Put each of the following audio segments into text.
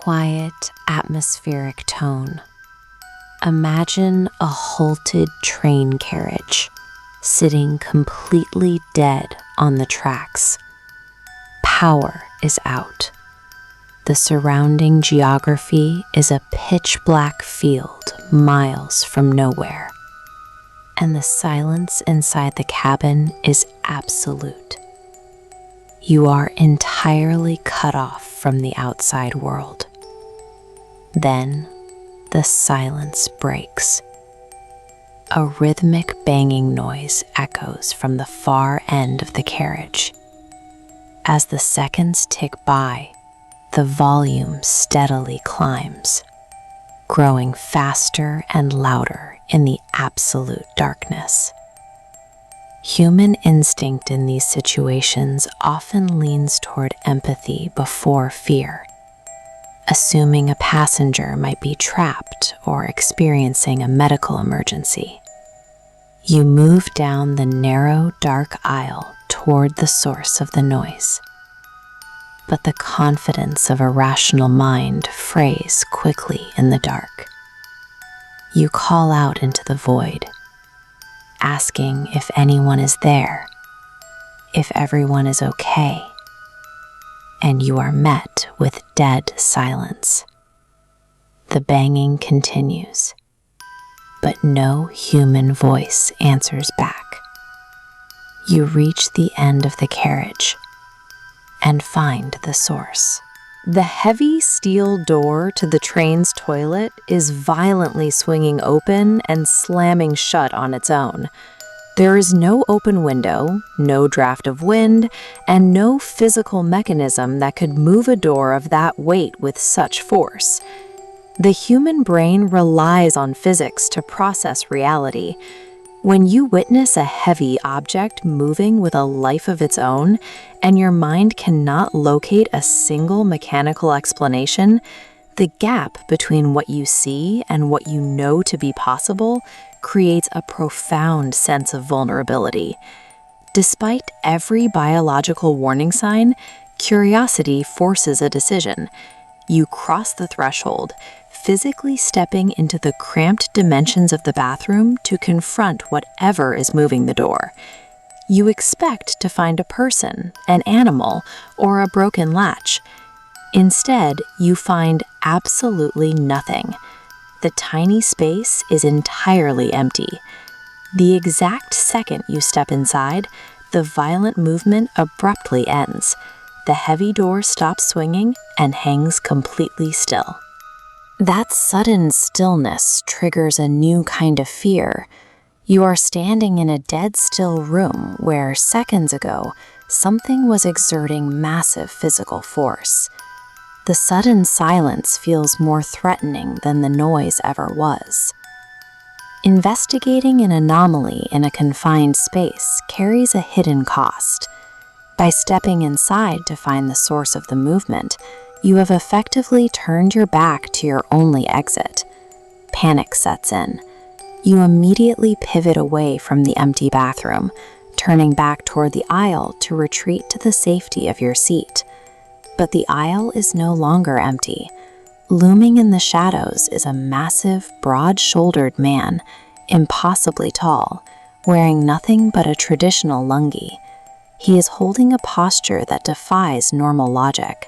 quiet, atmospheric tone. Imagine a halted train carriage sitting completely dead on the tracks. Power is out. The surrounding geography is a pitch-black field miles from nowhere, and the silence inside the cabin is absolute. You are entirely cut off from the outside world. Then, the silence breaks. A rhythmic banging noise echoes from the far end of the carriage. As the seconds tick by, the volume steadily climbs, growing faster and louder in the absolute darkness. Human instinct in these situations often leans toward empathy before fear, assuming a passenger might be trapped or experiencing a medical emergency. You move down the narrow, dark aisle toward the source of the noise. But the confidence of a rational mind frays quickly in the dark. You call out into the void, asking if anyone is there, if everyone is okay, and you are met with dead silence. The banging continues, but no human voice answers back. You reach the end of the carriage and find the source. The heavy steel door to the train's toilet is violently swinging open and slamming shut on its own. There is no open window, no draft of wind, and no physical mechanism that could move a door of that weight with such force. The human brain relies on physics to process reality. When you witness a heavy object moving with a life of its own, and your mind cannot locate a single mechanical explanation, the gap between what you see and what you know to be possible creates a profound sense of vulnerability. Despite every biological warning sign, curiosity forces a decision. You cross the threshold, physically stepping into the cramped dimensions of the bathroom to confront whatever is moving the door. You expect to find a person, an animal, or a broken latch. Instead, you find absolutely nothing. The tiny space is entirely empty. The exact second you step inside, the violent movement abruptly ends. The heavy door stops swinging and hangs completely still. That sudden stillness triggers a new kind of fear. You are standing in a dead still room where seconds ago something was exerting massive physical force. The sudden silence feels more threatening than the noise ever was. Investigating an anomaly in a confined space carries a hidden cost. By stepping inside to find the source of the movement, you have effectively turned your back to your only exit. Panic sets in. You immediately pivot away from the empty bathroom, turning back toward the aisle to retreat to the safety of your seat. But the aisle is no longer empty. Looming in the shadows is a massive, broad-shouldered man, impossibly tall, wearing nothing but a traditional lungi. He is holding a posture that defies normal logic.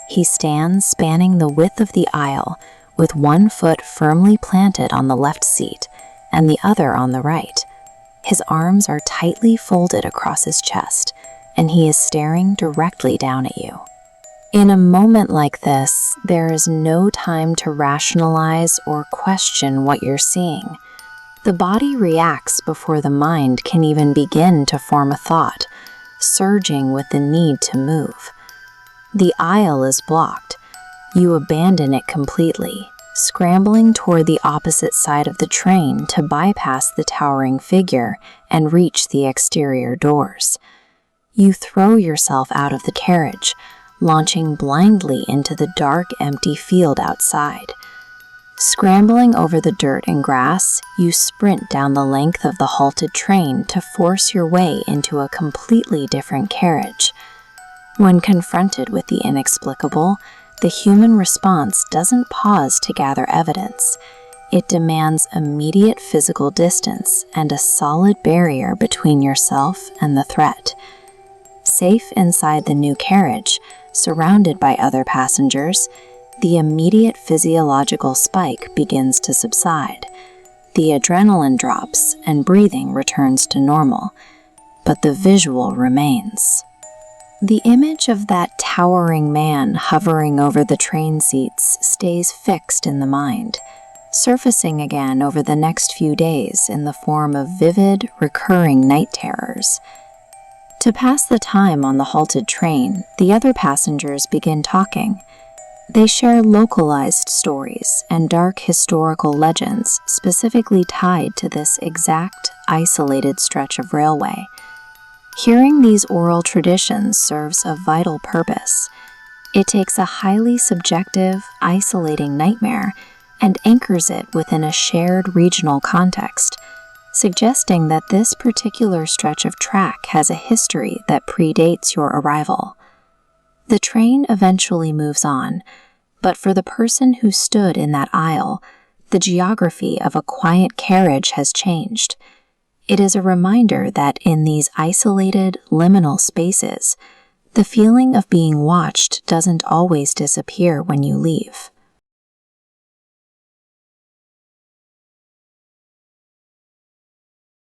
He stands spanning the width of the aisle, with one foot firmly planted on the left seat and the other on the right. His arms are tightly folded across his chest, and he is staring directly down at you. In a moment like this, there is no time to rationalize or question what you're seeing. The body reacts before the mind can even begin to form a thought, surging with the need to move. The aisle is blocked. You abandon it completely, scrambling toward the opposite side of the train to bypass the towering figure and reach the exterior doors. You throw yourself out of the carriage, launching blindly into the dark, empty field outside. Scrambling over the dirt and grass, you sprint down the length of the halted train to force your way into a completely different carriage. When confronted with the inexplicable, the human response doesn't pause to gather evidence. It demands immediate physical distance and a solid barrier between yourself and the threat. Safe inside the new carriage, surrounded by other passengers, the immediate physiological spike begins to subside. The adrenaline drops and breathing returns to normal, but the visual remains. The image of that towering man hovering over the train seats stays fixed in the mind, surfacing again over the next few days in the form of vivid, recurring night terrors. To pass the time on the halted train, the other passengers begin talking. They share localized stories and dark historical legends specifically tied to this exact, isolated stretch of railway. Hearing these oral traditions serves a vital purpose. It takes a highly subjective, isolating nightmare and anchors it within a shared regional context, suggesting that this particular stretch of track has a history that predates your arrival. The train eventually moves on, but for the person who stood in that aisle, the geography of a quiet carriage has changed. It is a reminder that in these isolated, liminal spaces, the feeling of being watched doesn't always disappear when you leave.